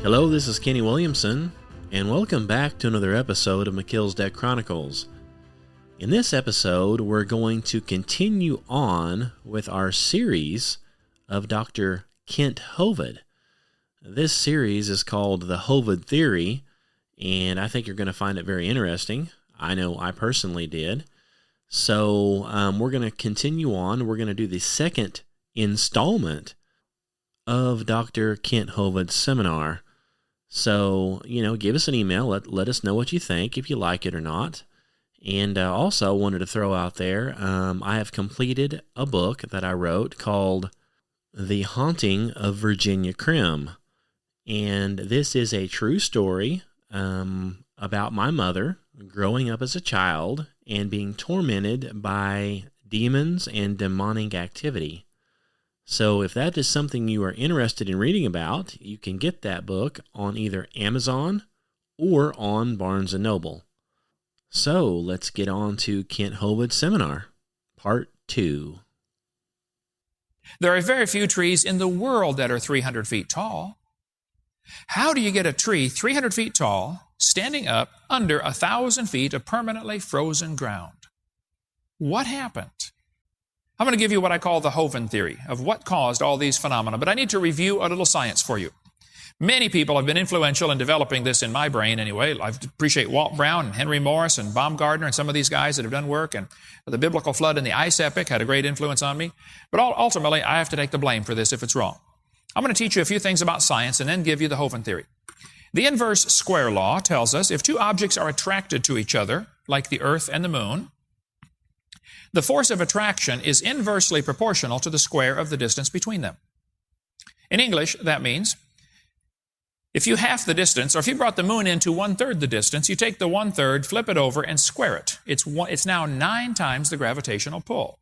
Hello, this is Kenny Williamson, and welcome back to another episode of Melchizedek Chronicles. In this episode, we're going to continue on with our series of Dr. Kent Hovind. This series is called the Hovind Theory, and I think you're going to find it very interesting. I know I personally did. So we're going to continue on. We're going to do the second installment of Dr. Kent Hovind's seminar. So, give us an email. Let us know what you think, if you like it or not. And also wanted to throw out there, I have completed a book that I wrote called The Haunting of Virginia Krim. And this is a true story about my mother growing up as a child and being tormented by demons and demonic activity. So if that is something you are interested in reading about, you can get that book on either Amazon or on Barnes & Noble. So let's get on to Kent Hovind's seminar, Part 2. There are very few trees in the world that are 300 feet tall. How do you get a tree 300 feet tall, standing up under 1,000 feet of permanently frozen ground? What happened? I'm going to give you what I call the Hovind Theory of what caused all these phenomena, but I need to review a little science for you. Many people have been influential in developing this in my brain anyway. I appreciate Walt Brown and Henry Morris and Baumgartner and some of these guys that have done work, and the biblical flood and the ice epic had a great influence on me. But ultimately, I have to take the blame for this if it's wrong. I'm going to teach you a few things about science and then give you the Hovind Theory. The inverse square law tells us if two objects are attracted to each other, like the earth and the moon, the force of attraction is inversely proportional to the square of the distance between them. In English, that means if you half the distance, or if you brought the moon into 1/3 the distance, you take the 1/3, flip it over, and square it. It's now 9 times the gravitational pull.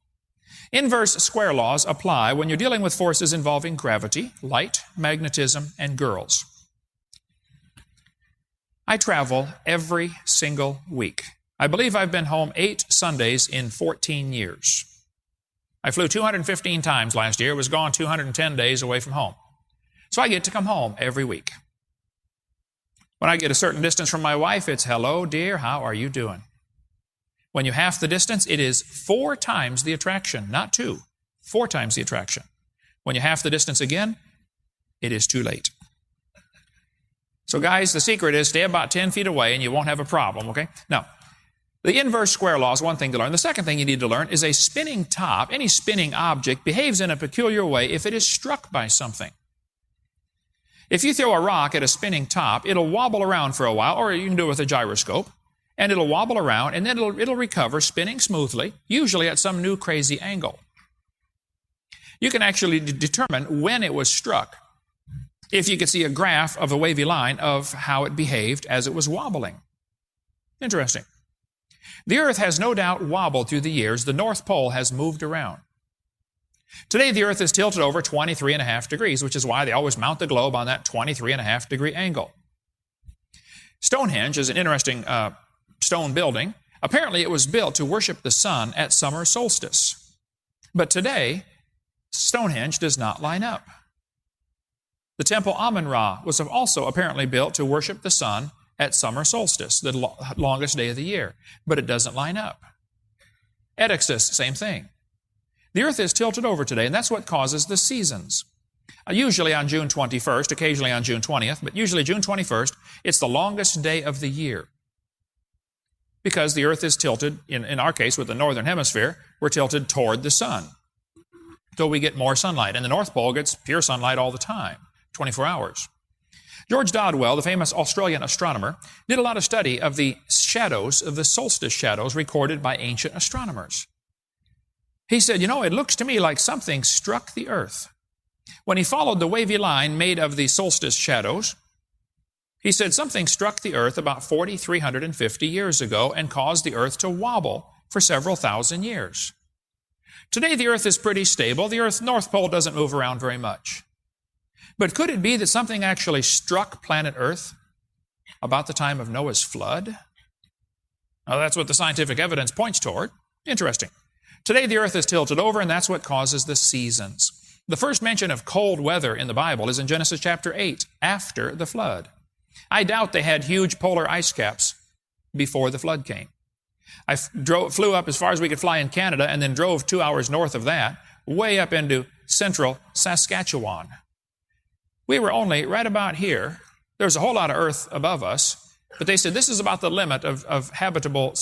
Inverse square laws apply when you're dealing with forces involving gravity, light, magnetism, and girls. I travel every single week. I believe I've been home 8 Sundays in 14 years. I flew 215 times last year, was gone 210 days away from home. So I get to come home every week. When I get a certain distance from my wife, it's, hello, dear, how are you doing? When you half the distance, it is 4 times the attraction, not 2, 4 times the attraction. When you half the distance again, it is too late. So guys, the secret is stay about 10 feet away and you won't have a problem, okay? Now, the inverse square law is one thing to learn. The second thing you need to learn is a spinning top, any spinning object, behaves in a peculiar way if it is struck by something. If you throw a rock at a spinning top, it'll wobble around for a while, or you can do it with a gyroscope, and it'll wobble around, and then it'll recover spinning smoothly, usually at some new crazy angle. You can actually determine when it was struck if you could see a graph of a wavy line of how it behaved as it was wobbling. Interesting. The earth has no doubt wobbled through the years. The North Pole has moved around. Today, the earth is tilted over 23.5 degrees, which is why they always mount the globe on that 23.5 degree angle. Stonehenge is an interesting stone building. Apparently, it was built to worship the sun at summer solstice. But today, Stonehenge does not line up. The temple Amun-Ra was also apparently built to worship the sun at summer solstice, the longest day of the year, but it doesn't line up. Edexus, same thing. The earth is tilted over today, and that's what causes the seasons. Usually on June 21st, occasionally on June 20th, but usually June 21st, it's the longest day of the year. Because the earth is tilted, in our case with the northern hemisphere, we're tilted toward the sun. So we get more sunlight, and the North Pole gets pure sunlight all the time, 24 hours. George Dodwell, the famous Australian astronomer, did a lot of study of the shadows, of the solstice shadows recorded by ancient astronomers. He said, it looks to me like something struck the earth. When he followed the wavy line made of the solstice shadows, he said something struck the earth about 4,350 years ago and caused the earth to wobble for several thousand years. Today the earth is pretty stable. The earth's North Pole doesn't move around very much. But could it be that something actually struck planet Earth about the time of Noah's flood? Now, that's what the scientific evidence points toward. Interesting. Today, the earth is tilted over, and that's what causes the seasons. The first mention of cold weather in the Bible is in Genesis chapter 8, after the flood. I doubt they had huge polar ice caps before the flood came. I flew up as far as we could fly in Canada and then drove 2 hours north of that, way up into central Saskatchewan. We were only right about here. There was a whole lot of earth above us, but they said this is about the limit of habitable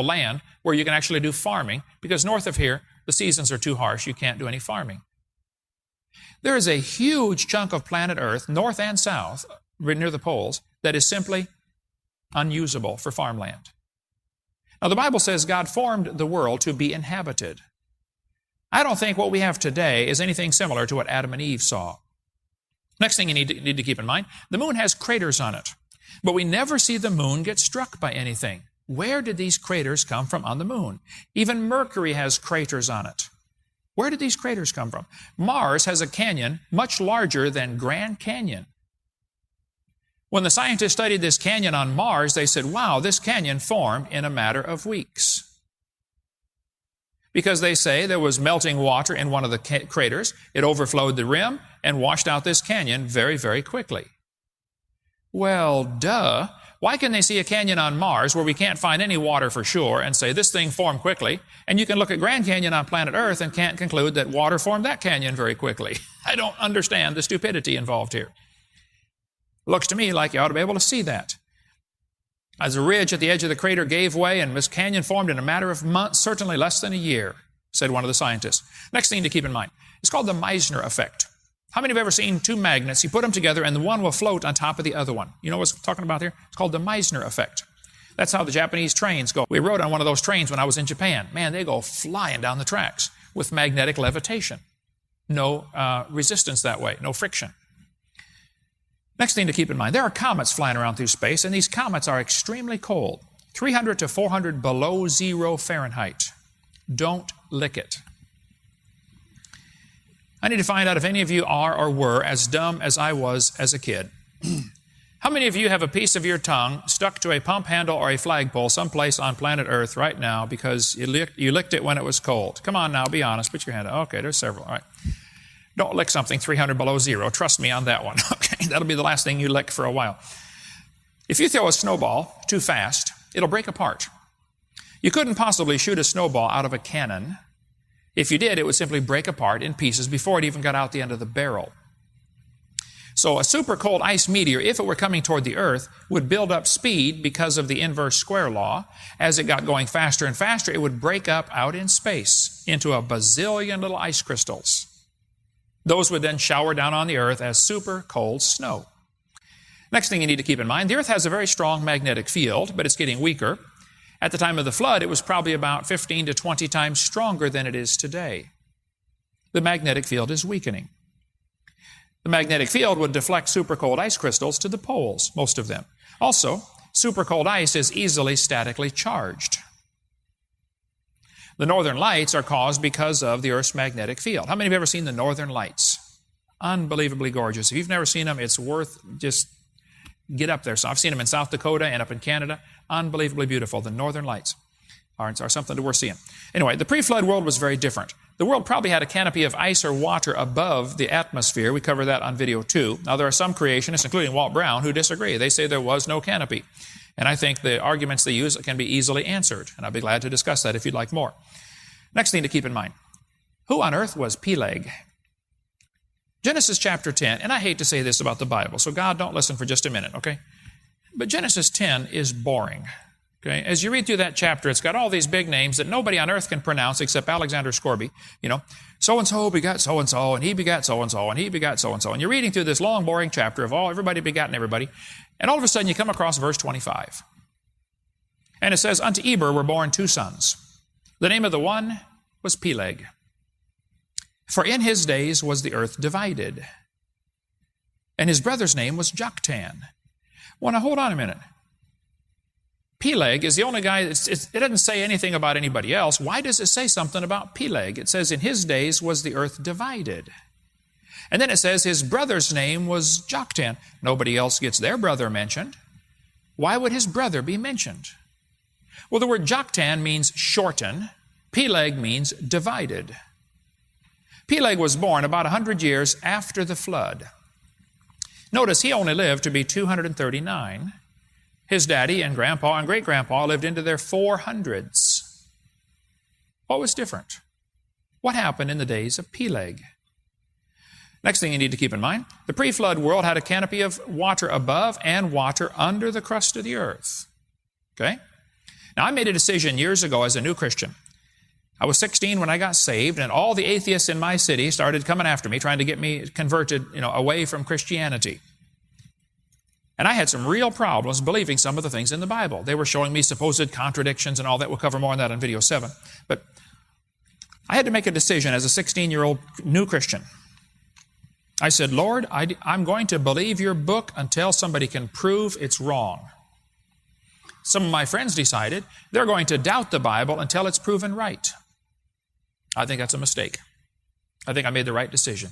land where you can actually do farming, because north of here, the seasons are too harsh. You can't do any farming. There is a huge chunk of planet Earth, north and south, near the poles, that is simply unusable for farmland. Now, the Bible says God formed the world to be inhabited. I don't think what we have today is anything similar to what Adam and Eve saw. Next thing you need to keep in mind, the moon has craters on it, but we never see the moon get struck by anything. Where did these craters come from on the moon? Even Mercury has craters on it. Where did these craters come from? Mars has a canyon much larger than Grand Canyon. When the scientists studied this canyon on Mars, they said, wow, this canyon formed in a matter of weeks. Because they say there was melting water in one of the craters, it overflowed the rim and washed out this canyon very, very quickly. Well, duh. Why can they see a canyon on Mars where we can't find any water for sure and say this thing formed quickly, and you can look at Grand Canyon on planet Earth and can't conclude that water formed that canyon very quickly? I don't understand the stupidity involved here. Looks to me like you ought to be able to see that. As a ridge at the edge of the crater gave way and this canyon formed in a matter of months, certainly less than a year, said one of the scientists. Next thing to keep in mind, it's called the Meissner effect. How many have ever seen two magnets? You put them together and the one will float on top of the other one. You know what I'm talking about here? It's called the Meissner effect. That's how the Japanese trains go. We rode on one of those trains when I was in Japan. Man, they go flying down the tracks with magnetic levitation. No resistance that way, no friction. Next thing to keep in mind, there are comets flying around through space, and these comets are extremely cold, 300 to 400 below 0 Fahrenheit. Don't lick it. I need to find out if any of you are or were as dumb as I was as a kid. How many of you have a piece of your tongue stuck to a pump handle or a flagpole someplace on planet Earth right now because you licked it when it was cold? Come on now, be honest. Put your hand up. Okay, there's several. All right. Don't lick something 300 below 0. Trust me on that one. Okay, that'll be the last thing you lick for a while. If you throw a snowball too fast, it'll break apart. You couldn't possibly shoot a snowball out of a cannon. If you did, it would simply break apart in pieces before it even got out the end of the barrel. So a super cold ice meteor, if it were coming toward the Earth, would build up speed because of the inverse square law. As it got going faster and faster, it would break up out in space into a bazillion little ice crystals. Those would then shower down on the Earth as super cold snow. Next thing you need to keep in mind, the Earth has a very strong magnetic field, but it's getting weaker. At the time of the flood, it was probably about 15 to 20 times stronger than it is today. The magnetic field is weakening. The magnetic field would deflect super cold ice crystals to the poles, most of them. Also, super cold ice is easily statically charged. The northern lights are caused because of the Earth's magnetic field. How many have ever seen the northern lights? Unbelievably gorgeous. If you've never seen them, it's worth just get up there. So I've seen them in South Dakota and up in Canada. Unbelievably beautiful. The northern lights are something worth seeing. Anyway, the pre-flood world was very different. The world probably had a canopy of ice or water above the atmosphere. We cover that on video 2. Now, there are some creationists, including Walt Brown, who disagree. They say there was no canopy. And I think the arguments they use can be easily answered. And I'll be glad to discuss that if you'd like more. Next thing to keep in mind. Who on earth was Peleg? Genesis chapter 10, and I hate to say this about the Bible, so God, don't listen for just a minute, okay? But Genesis 10 is boring, okay? As you read through that chapter, it's got all these big names that nobody on earth can pronounce except Alexander Scorby. You know, so-and-so begot so-and-so, and he begot so-and-so, and he begot so-and-so. And you're reading through this long, boring chapter of everybody begotten everybody, and all of a sudden you come across verse 25. And it says, unto Eber were born 2 sons. The name of the one was Peleg. For in his days was the earth divided. And his brother's name was Joktan. Well, now hold on a minute. Peleg is the only guy, it doesn't say anything about anybody else. Why does it say something about Peleg? It says in his days was the earth divided. And then it says his brother's name was Joktan. Nobody else gets their brother mentioned. Why would his brother be mentioned? Well, the word Joktan means shorten. Peleg means divided. Peleg was born about 100 years after the flood. Notice he only lived to be 239. His daddy and grandpa and great-grandpa lived into their 400s. What was different? What happened in the days of Peleg? Next thing you need to keep in mind, the pre-flood world had a canopy of water above and water under the crust of the earth. Okay? Now, I made a decision years ago as a new Christian. I was 16 when I got saved, and all the atheists in my city started coming after me, trying to get me converted, away from Christianity. And I had some real problems believing some of the things in the Bible. They were showing me supposed contradictions and all that. We'll cover more on that on video 7. But I had to make a decision as a 16-year-old new Christian. I said, Lord, I'm going to believe your book until somebody can prove it's wrong. Some of my friends decided they're going to doubt the Bible until it's proven right. I think that's a mistake. I think I made the right decision.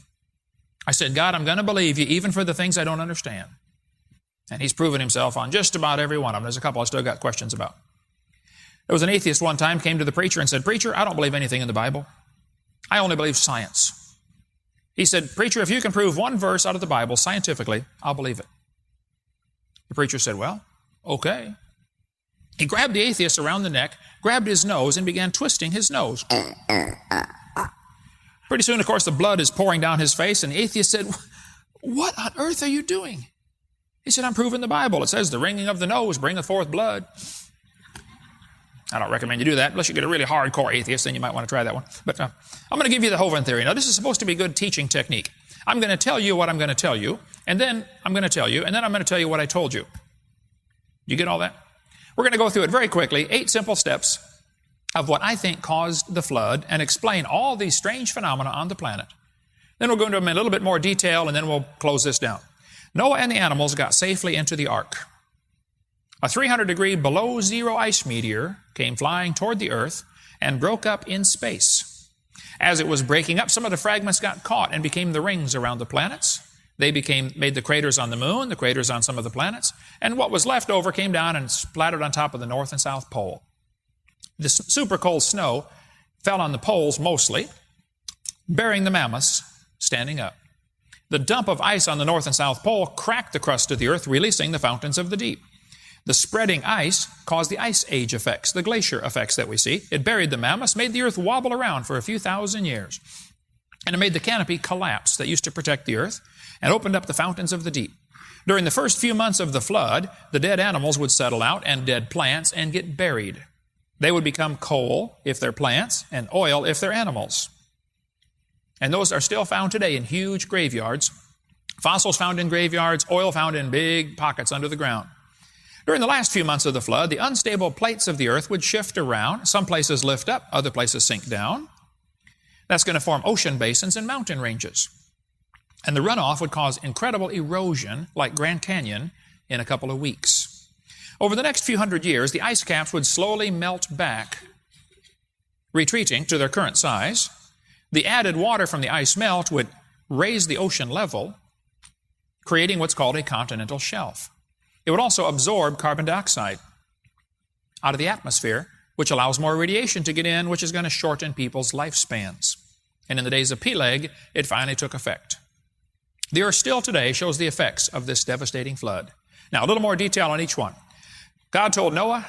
I said, God, I'm going to believe you even for the things I don't understand. And he's proven himself on just about every one of them. There's a couple I still got questions about. There was an atheist one time came to the preacher and said, Preacher, I don't believe anything in the Bible. I only believe science. He said, Preacher, if you can prove one verse out of the Bible scientifically, I'll believe it. The preacher said, well, okay. He grabbed the atheist around the neck, grabbed his nose, and began twisting his nose. Pretty soon, of course, the blood is pouring down his face, and the atheist said, what on earth are you doing? He said, I'm proving the Bible. It says the wringing of the nose bringeth forth blood. I don't recommend you do that unless you get a really hardcore atheist, then you might want to try that one. But I'm going to give you the Hovind Theory. Now, this is supposed to be good teaching technique. I'm going to tell you what I'm going to tell you, and then I'm going to tell you, and then I'm going to tell you what I told you. You get all that? We're going to go through it very quickly, 8 simple steps of what I think caused the flood and explain all these strange phenomena on the planet. Then we'll go into them in a little bit more detail, and then we'll close this down. Noah and the animals got safely into the ark. A 300-degree below zero ice meteor came flying toward the earth and broke up in space. As it was breaking up, some of the fragments got caught and became the rings around the planets. They made the craters on the moon, the craters on some of the planets, and what was left over came down and splattered on top of the North and South Pole. The super cold snow fell on the poles mostly, burying the mammoths standing up. The dump of ice on the North and South Pole cracked the crust of the earth, releasing the fountains of the deep. The spreading ice caused the ice age effects, the glacier effects that we see. It buried the mammoths, made the earth wobble around for a few thousand years. And it made the canopy collapse that used to protect the earth and opened up the fountains of the deep. During the first few months of the flood, the dead animals would settle out and dead plants and get buried. They would become coal if they're plants and oil if they're animals. And those are still found today in huge graveyards. Fossils found in graveyards, oil found in big pockets under the ground. During the last few months of the flood, the unstable plates of the earth would shift around. Some places lift up, other places sink down. That's going to form ocean basins and mountain ranges. And the runoff would cause incredible erosion, like Grand Canyon, in a couple of weeks. Over the next few hundred years, the ice caps would slowly melt back, retreating to their current size. The added water from the ice melt would raise the ocean level, creating what's called a continental shelf. It would also absorb carbon dioxide out of the atmosphere, which allows more radiation to get in, which is going to shorten people's lifespans. And in the days of Peleg, it finally took effect. The earth still today shows the effects of this devastating flood. Now, a little more detail on each one. God told Noah,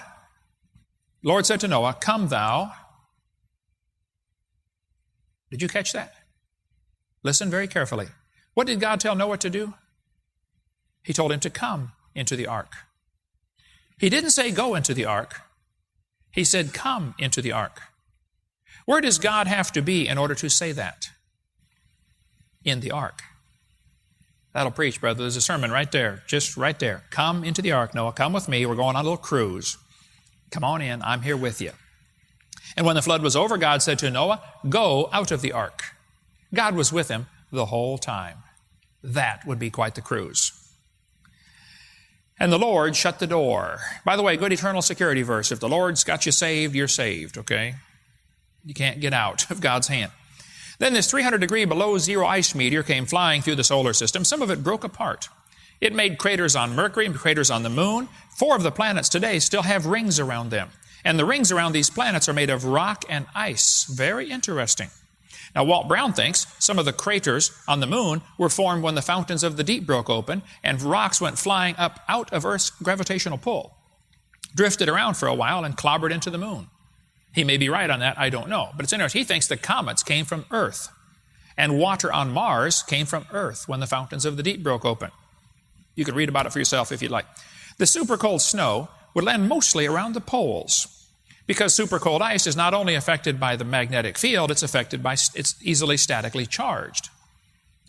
Lord said to Noah, come thou. Did you catch that? Listen very carefully. What did God tell Noah to do? He told him to come into the ark. He didn't say go into the ark. He said come into the ark. Where does God have to be in order to say that? In the ark. That'll preach, brother. There's a sermon right there, just right there. Come into the ark, Noah. Come with me. We're going on a little cruise. Come on in. I'm here with you. And when the flood was over, God said to Noah, go out of the ark. God was with him the whole time. That would be quite the cruise. And the Lord shut the door. By the way, good eternal security verse. If the Lord's got you saved, you're saved, okay? You can't get out of God's hand. Then this 300-degree below zero ice meteor came flying through the solar system. Some of it broke apart. It made craters on Mercury and craters on the moon. 4 of the planets today still have rings around them. And the rings around these planets are made of rock and ice. Very interesting. Now, Walt Brown thinks some of the craters on the moon were formed when the fountains of the deep broke open and rocks went flying up out of Earth's gravitational pull, drifted around for a while and clobbered into the moon. He may be right on that, I don't know. But it's interesting. He thinks the comets came from Earth, and water on Mars came from Earth when the fountains of the deep broke open. You can read about it for yourself if you'd like. The super cold snow would land mostly around the poles, because super cold ice is not only affected by the magnetic field, it's easily statically charged.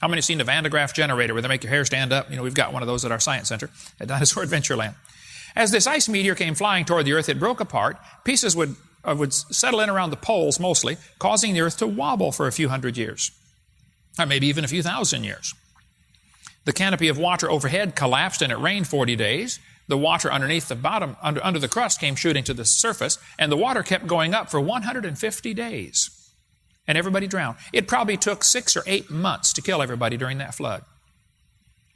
How many have seen the Van de Graaff generator where they make your hair stand up? You know, we've got one of those at our science center at Dinosaur Adventureland. As this ice meteor came flying toward the Earth, it broke apart. Pieces would settle in around the poles mostly, causing the Earth to wobble for a few hundred years, or maybe even a few thousand years. The canopy of water overhead collapsed and it rained 40 days. The water underneath the bottom, under the crust, came shooting to the surface, and the water kept going up for 150 days. And everybody drowned. It probably took 6 or 8 months to kill everybody during that flood.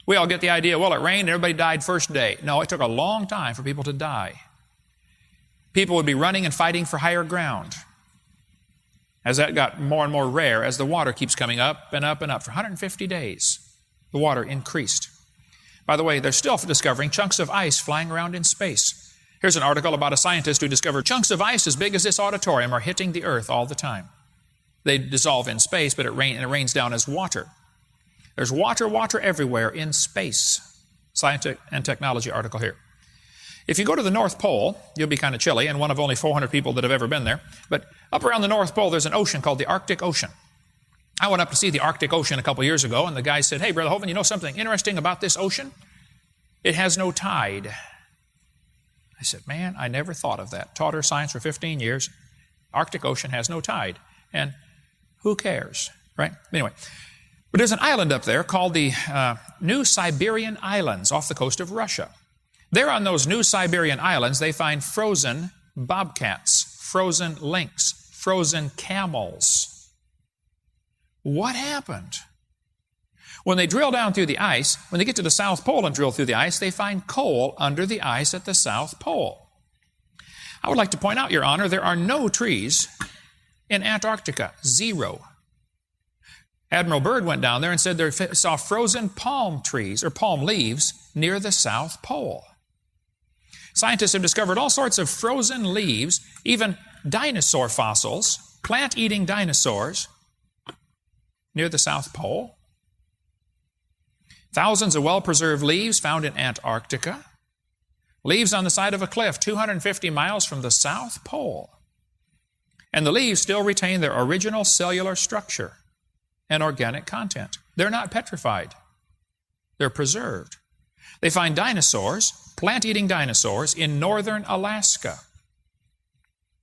We all get the idea, well, it rained and everybody died first day. No, it took a long time for people to die. People would be running and fighting for higher ground. As that got more and more rare, as the water keeps coming up and up and up for 150 days, the water increased. By the way, they're still discovering chunks of ice flying around in space. Here's an article about a scientist who discovered chunks of ice as big as this auditorium are hitting the Earth all the time. They dissolve in space, but it rains down as water. There's water everywhere in space. Science and Technology article here. If you go to the North Pole, you'll be kind of chilly, and one of only 400 people that have ever been there. But up around the North Pole, there's an ocean called the Arctic Ocean. I went up to see the Arctic Ocean a couple years ago, and the guy said, hey, Brother Hovind, you know something interesting about this ocean? It has no tide. I said, man, I never thought of that. Taught her science for 15 years. Arctic Ocean has no tide. And who cares, right? Anyway, but there's an island up there called the New Siberian Islands off the coast of Russia. There on those New Siberian Islands, they find frozen bobcats, frozen lynx, frozen camels. What happened? When they drill down through the ice, when they get to the South Pole and drill through the ice, they find coal under the ice at the South Pole. I would like to point out, Your Honor, there are no trees in Antarctica. 0. Admiral Byrd went down there and said they saw frozen palm trees or palm leaves near the South Pole. Scientists have discovered all sorts of frozen leaves, even dinosaur fossils, plant-eating dinosaurs, near the South Pole. Thousands of well-preserved leaves found in Antarctica. Leaves on the side of a cliff 250 miles from the South Pole. And the leaves still retain their original cellular structure and organic content. They're not petrified. They're preserved. They find dinosaurs, plant-eating dinosaurs, in northern Alaska.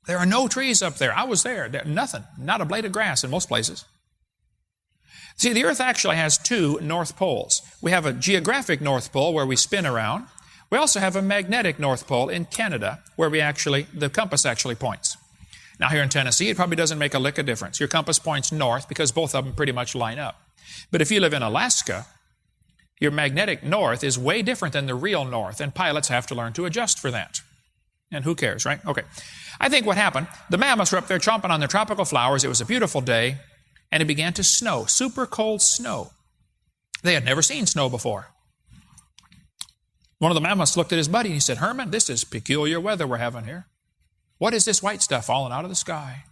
There are no trees up there. I was there. Nothing. Not a blade of grass in most places. See, the Earth actually has 2 North Poles. We have a geographic North Pole where we spin around. We also have a magnetic North Pole in Canada where the compass actually points. Now here in Tennessee, it probably doesn't make a lick of difference. Your compass points north because both of them pretty much line up. But if you live in Alaska, your magnetic north is way different than the real north, and pilots have to learn to adjust for that. And who cares, right? Okay. I think what happened, the mammoths were up there chomping on their tropical flowers. It was a beautiful day. And it began to snow, super cold snow. They had never seen snow before. One of the mammoths looked at his buddy and he said, Herman, this is peculiar weather we're having here. What is this white stuff falling out of the sky?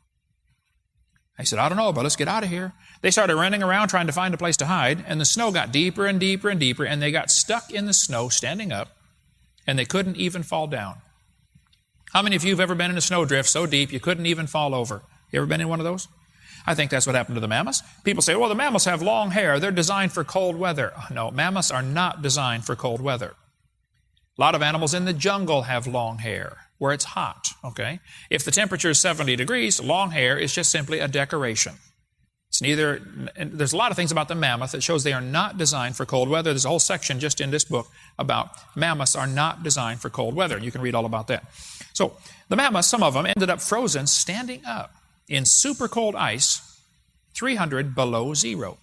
I said, I don't know, but let's get out of here. They started running around trying to find a place to hide, and the snow got deeper and deeper and deeper, and they got stuck in the snow standing up, and they couldn't even fall down. How many of you have ever been in a snowdrift so deep you couldn't even fall over? You ever been in one of those? I think that's what happened to the mammoths. People say, well, the mammoths have long hair. They're designed for cold weather. No, mammoths are not designed for cold weather. A lot of animals in the jungle have long hair where it's hot, okay? If the temperature is 70 degrees, long hair is just simply a decoration. There's a lot of things about the mammoth that shows they are not designed for cold weather. There's a whole section just in this book about mammoths are not designed for cold weather. You can read all about that. So the mammoths, some of them, ended up frozen standing up in super cold ice, 300 below zero.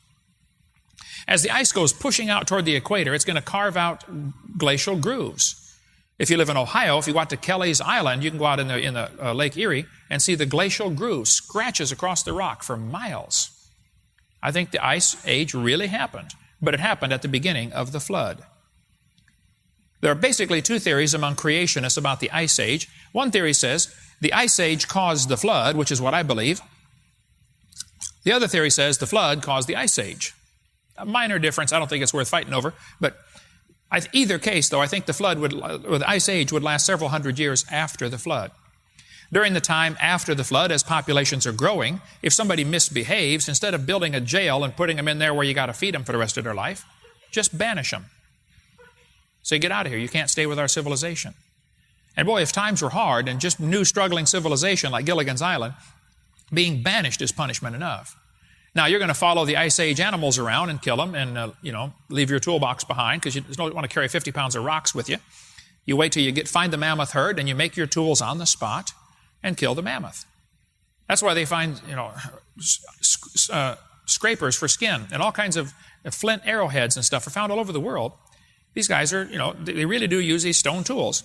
As the ice goes pushing out toward the equator, it's going to carve out glacial grooves. If you live in Ohio, if you go out to Kelly's Island, you can go out in the Lake Erie and see the glacial grooves, scratches across the rock for miles. I think the ice age really happened, but it happened at the beginning of the flood. There are basically two theories among creationists about the ice age. One theory says the ice age caused the flood, which is what I believe. The other theory says the flood caused the ice age. A minor difference, I don't think it's worth fighting over, but either case, though, I think the ice age would last several hundred years after the flood. During the time after the flood, as populations are growing, if somebody misbehaves, instead of building a jail and putting them in there where you got to feed them for the rest of their life, just banish them. Say, get out of here. You can't stay with our civilization. And boy, if times were hard and just new struggling civilization like Gilligan's Island, being banished is punishment enough. Now, you're going to follow the Ice Age animals around and kill them and, leave your toolbox behind because you don't want to carry 50 pounds of rocks with you. You wait till you find the mammoth herd and you make your tools on the spot and kill the mammoth. That's why they find, scrapers for skin and all kinds of flint arrowheads and stuff are found all over the world. These guys are, they really do use these stone tools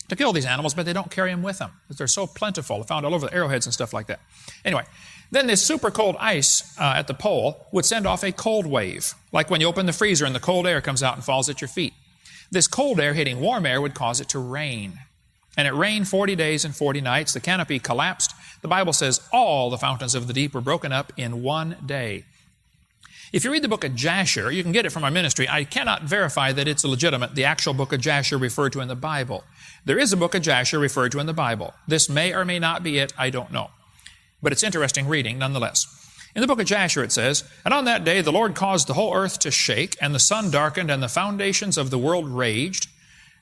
to kill these animals, but they don't carry them with them because they're so plentiful. They're found all over the arrowheads and stuff like that. Anyway, then this super cold ice at the pole would send off a cold wave, like when you open the freezer and the cold air comes out and falls at your feet. This cold air hitting warm air would cause it to rain. And it rained 40 days and 40 nights. The canopy collapsed. The Bible says all the fountains of the deep were broken up in one day. If you read the book of Jasher, you can get it from our ministry. I cannot verify that it's legitimate, the actual book of Jasher referred to in the Bible. There is a book of Jasher referred to in the Bible. This may or may not be it, I don't know. But it's interesting reading nonetheless. In the book of Jasher it says, "And on that day the Lord caused the whole earth to shake, and the sun darkened, and the foundations of the world raged,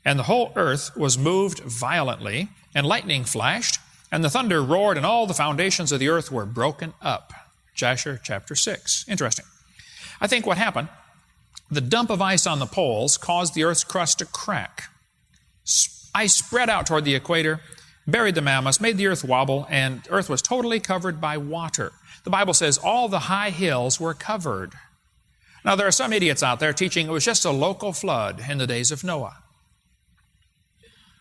and the whole earth was moved violently, and lightning flashed, and the thunder roared, and all the foundations of the earth were broken up." Jasher chapter 6. Interesting. I think what happened, the dump of ice on the poles caused the earth's crust to crack. Ice spread out toward the equator, buried the mammoths, made the earth wobble, and earth was totally covered by water. The Bible says all the high hills were covered. Now, there are some idiots out there teaching it was just a local flood in the days of Noah.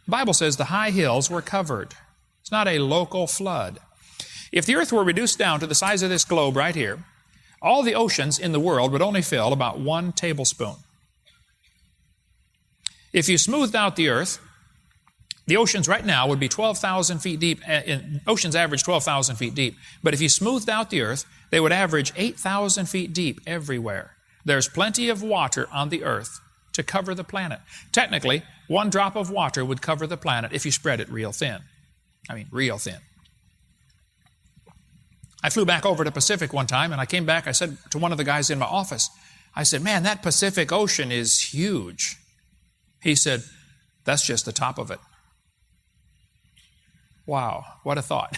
The Bible says the high hills were covered. It's not a local flood. If the earth were reduced down to the size of this globe right here, all the oceans in the world would only fill about 1 tablespoon. If you smoothed out the earth, the oceans right now would be 12,000 feet deep. Oceans average 12,000 feet deep. But if you smoothed out the earth, they would average 8,000 feet deep everywhere. There's plenty of water on the earth to cover the planet. Technically, 1 drop of water would cover the planet if you spread it real thin. I mean, real thin. I flew back over to Pacific one time, and I came back, I said to one of the guys in my office, I said, "Man, that Pacific Ocean is huge." He said, "That's just the top of it." Wow, what a thought.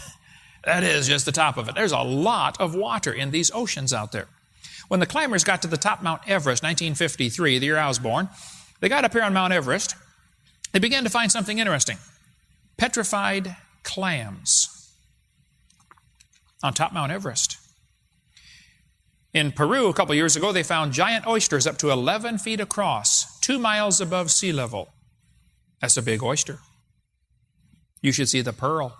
That is just the top of it. There's a lot of water in these oceans out there. When the climbers got to the top of Mount Everest, 1953, the year I was born, they got up here on Mount Everest. They began to find something interesting. Petrified clams on top Mount Everest. In Peru, a couple years ago, they found giant oysters up to 11 feet across, 2 miles above sea level. That's a big oyster. You should see the pearl.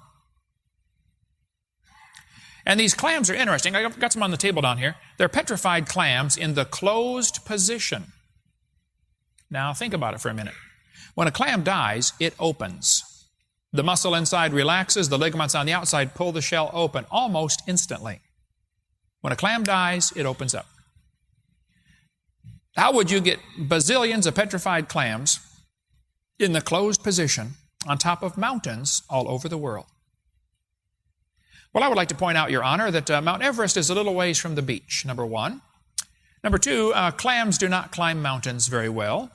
And these clams are interesting. I've got some on the table down here. They're petrified clams in the closed position. Now, think about it for a minute. When a clam dies, it opens. The muscle inside relaxes, the ligaments on the outside pull the shell open almost instantly. When a clam dies, it opens up. How would you get bazillions of petrified clams in the closed position on top of mountains all over the world? Well, I would like to point out, Your Honor, that Mount Everest is a little ways from the beach, number 1. Number 2, clams do not climb mountains very well.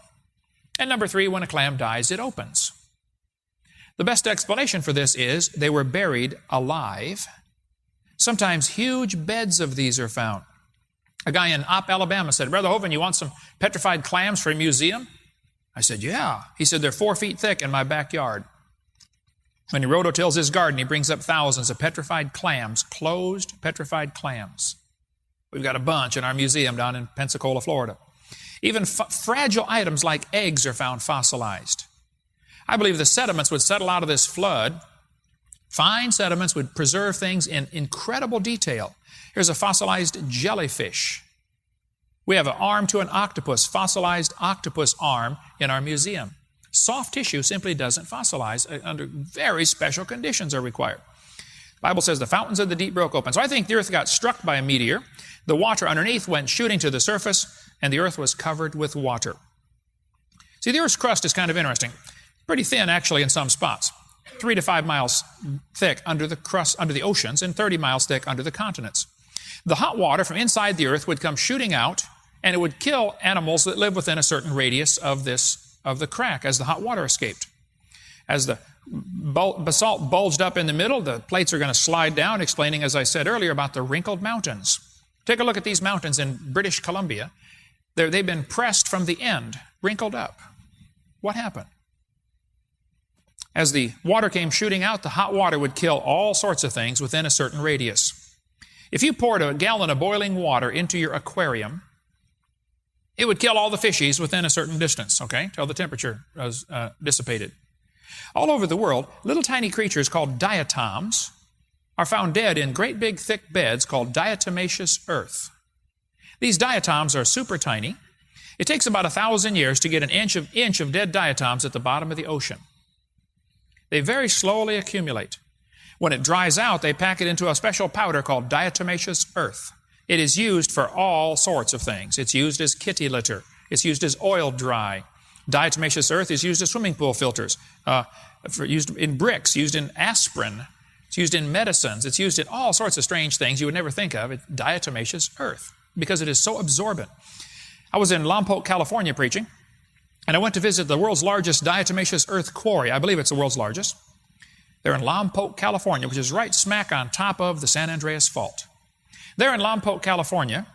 And number 3, when a clam dies, it opens. The best explanation for this is they were buried alive. Sometimes huge beds of these are found. A guy in Opp, Alabama said, "Brother Hovind, you want some petrified clams for a museum?" I said, "Yeah." He said, "They're 4 feet thick in my backyard." When he rototills his garden, he brings up thousands of petrified clams, closed petrified clams. We've got a bunch in our museum down in Pensacola, Florida. Even fragile items like eggs are found fossilized. I believe the sediments would settle out of this flood Fine sediments would preserve things in incredible detail. Here's a fossilized jellyfish. We have an arm to an octopus, fossilized octopus arm in our museum. Soft tissue simply doesn't fossilize. Under very special conditions are required. The Bible says the fountains of the deep broke open. So I think the earth got struck by a meteor. The water underneath went shooting to the surface, and the earth was covered with water. See, the earth's crust is kind of interesting. Pretty thin, actually, in some spots. 3 to 5 miles thick under the crust, under the oceans, and 30 miles thick under the continents. The hot water from inside the earth would come shooting out, and it would kill animals that live within a certain radius of the crack as the hot water escaped. As the basalt bulged up in the middle, the plates are going to slide down, explaining, as I said earlier, about the wrinkled mountains. Take a look at these mountains in British Columbia. They've been pressed from the end, wrinkled up. What happened? As the water came shooting out, the hot water would kill all sorts of things within a certain radius. If you poured a gallon of boiling water into your aquarium, it would kill all the fishies within a certain distance, okay, till the temperature was dissipated. All over the world, little tiny creatures called diatoms are found dead in great big thick beds called diatomaceous earth. These diatoms are super tiny. It takes about 1,000 years to get an inch of dead diatoms at the bottom of the ocean. They very slowly accumulate. When it dries out, they pack it into a special powder called diatomaceous earth. It is used for all sorts of things. It's used as kitty litter. It's used as oil dye. Diatomaceous earth is used as swimming pool filters, used in bricks, used in aspirin. It's used in medicines. It's used in all sorts of strange things you would never think of. It's diatomaceous earth because it is so absorbent. I was in Lompoc, California preaching, and I went to visit the world's largest diatomaceous earth quarry. I believe it's the world's largest. They're in Lompoc, California, which is right smack on top of the San Andreas Fault. There in Lompoc, California,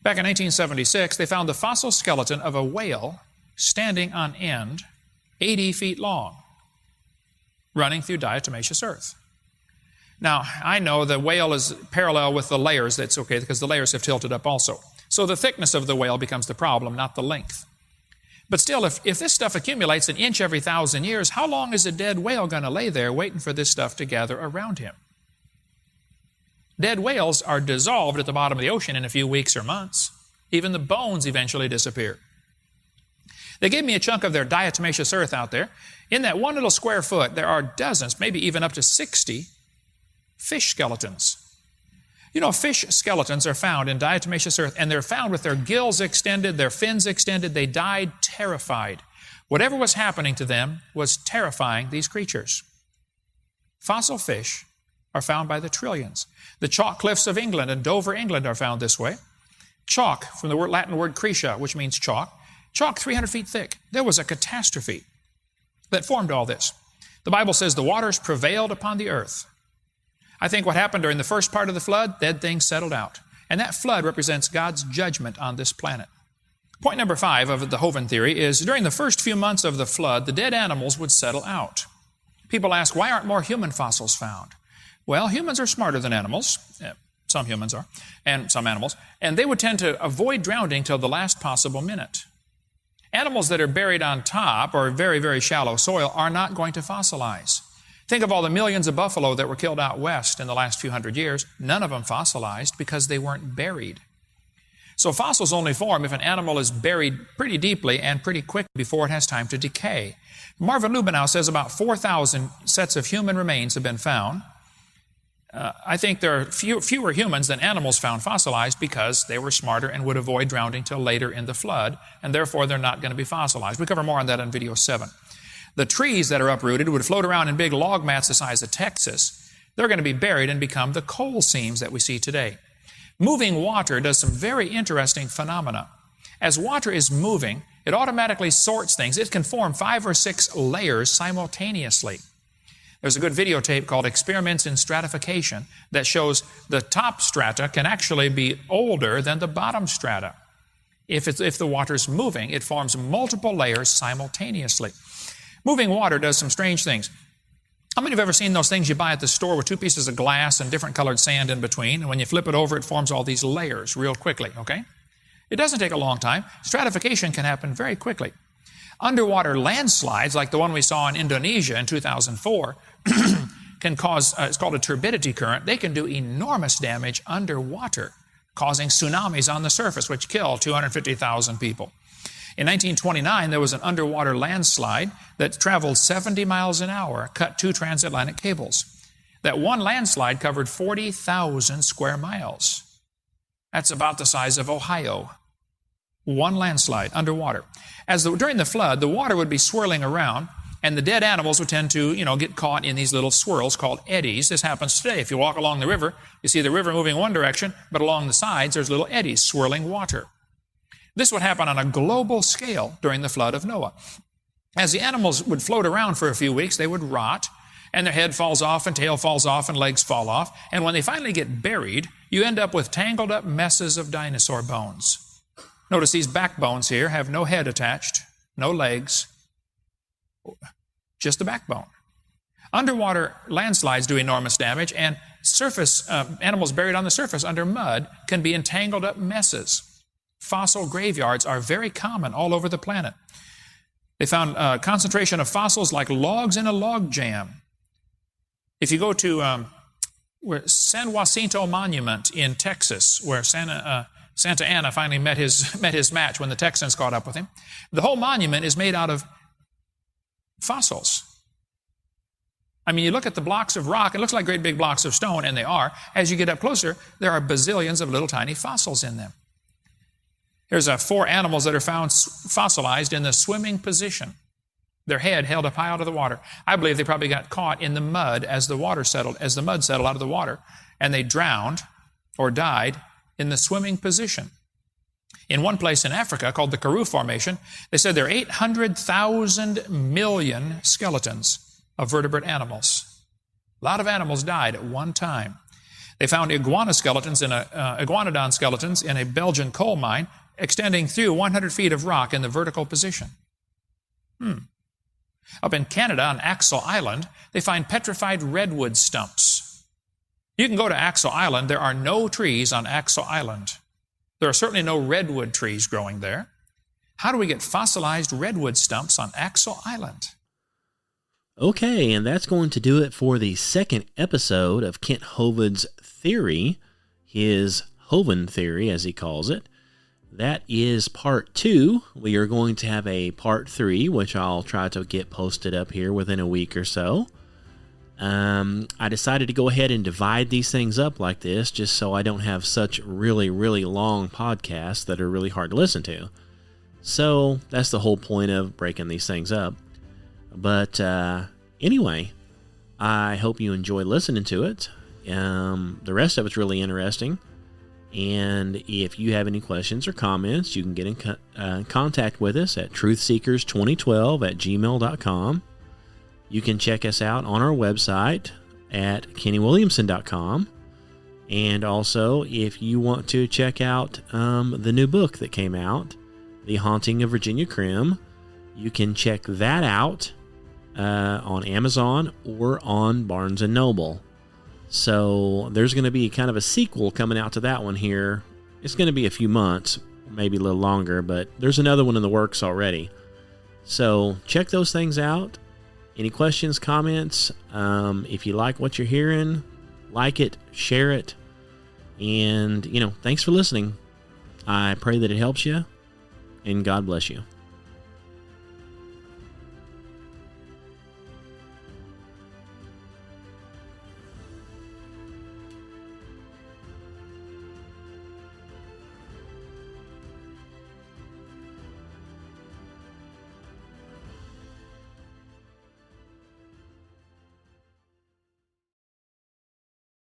back in 1976, they found the fossil skeleton of a whale standing on end, 80 feet long, running through diatomaceous earth. Now, I know the whale is parallel with the layers. That's okay, because the layers have tilted up also. So the thickness of the whale becomes the problem, not the length. But still, if this stuff accumulates an inch every 1,000 years, how long is a dead whale going to lay there waiting for this stuff to gather around him? Dead whales are dissolved at the bottom of the ocean in a few weeks or months. Even the bones eventually disappear. They gave me a chunk of their diatomaceous earth out there. In that one little square foot, there are dozens, maybe even up to 60 fish skeletons. You know, fish skeletons are found in diatomaceous earth, and they're found with their gills extended, their fins extended. They died terrified. Whatever was happening to them was terrifying these creatures. Fossil fish are found by the trillions. The chalk cliffs of England and Dover, England are found this way. Chalk, from the Latin word crescia, which means chalk. Chalk 300 feet thick. There was a catastrophe that formed all this. The Bible says the waters prevailed upon the earth. I think what happened during the first part of the flood, dead things settled out. And that flood represents God's judgment on this planet. Point number 5 of the Hovind Theory is during the first few months of the flood, the dead animals would settle out. People ask, why aren't more human fossils found? Well, humans are smarter than animals. Some humans are, and some animals. And they would tend to avoid drowning till the last possible minute. Animals that are buried on top or very, very shallow soil are not going to fossilize. Think of all the millions of buffalo that were killed out west in the last few hundred years. None of them fossilized because they weren't buried. So fossils only form if an animal is buried pretty deeply and pretty quickly before it has time to decay. Marvin Lubenow says about 4,000 sets of human remains have been found. I think there are fewer humans than animals found fossilized because they were smarter and would avoid drowning till later in the flood, and therefore they're not going to be fossilized. We cover more on that in video 7. The trees that are uprooted would float around in big log mats the size of Texas. They're going to be buried and become the coal seams that we see today. Moving water does some very interesting phenomena. As water is moving, it automatically sorts things. It can form 5 or 6 layers simultaneously. There's a good videotape called Experiments in Stratification that shows the top strata can actually be older than the bottom strata. If the water's moving, it forms multiple layers simultaneously. Moving water does some strange things. How many have ever seen those things you buy at the store with 2 pieces of glass and different colored sand in between, and when you flip it over, it forms all these layers real quickly, okay? It doesn't take a long time. Stratification can happen very quickly. Underwater landslides, like the one we saw in Indonesia in 2004, can cause, it's called a turbidity current. They can do enormous damage underwater, causing tsunamis on the surface, which kill 250,000 people. In 1929, there was an underwater landslide that traveled 70 miles an hour, cut 2 transatlantic cables. That one landslide covered 40,000 square miles. That's about the size of Ohio. One landslide underwater. During the flood, the water would be swirling around, and the dead animals would tend to, get caught in these little swirls called eddies. This happens today. If you walk along the river, you see the river moving one direction, but along the sides, there's little eddies swirling water. This would happen on a global scale during the flood of Noah. As the animals would float around for a few weeks, they would rot, and their head falls off, and tail falls off, and legs fall off. And when they finally get buried, you end up with tangled up messes of dinosaur bones. Notice these backbones here have no head attached, no legs, just the backbone. Underwater landslides do enormous damage, and surface animals buried on the surface under mud can be in tangled up messes. Fossil graveyards are very common all over the planet. They found a concentration of fossils like logs in a log jam. If you go to San Jacinto Monument in Texas, where Santa Anna finally met his match when the Texans caught up with him, the whole monument is made out of fossils. I mean, you look at the blocks of rock, it looks like great big blocks of stone, and they are. As you get up closer, there are bazillions of little tiny fossils in them. There's 4 animals that are found fossilized in the swimming position. Their head held up high out of the water. I believe they probably got caught in the mud as the mud settled out of the water, and they drowned or died in the swimming position. In one place in Africa called the Karoo Formation, they said there are 800,000 million skeletons of vertebrate animals. A lot of animals died at one time. They found iguanodon skeletons in a Belgian coal mine extending through 100 feet of rock in the vertical position. Up in Canada on Axel Island, they find petrified redwood stumps. You can go to Axel Island. There are no trees on Axel Island. There are certainly no redwood trees growing there. How do we get fossilized redwood stumps on Axel Island? Okay, and that's going to do it for the second episode of Kent Hovind's Theory, his Hovind Theory, as he calls it. That is part 2. We are going to have a part 3, which I'll try to get posted up here within a week or so. I decided to go ahead and divide these things up like this just so I don't have such really, really long podcasts that are really hard to listen to. So that's the whole point of breaking these things up. But anyway, I hope you enjoy listening to it. The rest of it's really interesting. And if you have any questions or comments, you can get in contact with us at truthseekers2012@gmail.com. You can check us out on our website at kennywilliamson.com. And also, if you want to check out the new book that came out, The Haunting of Virginia Krim, you can check that out on Amazon or on Barnes & Noble. So there's going to be kind of a sequel coming out to that one here. It's going to be a few months, maybe a little longer, but there's another one in the works already. So check those things out. Any questions, comments? If you like what you're hearing, like it, share it. And, thanks for listening. I pray that it helps you, and God bless you.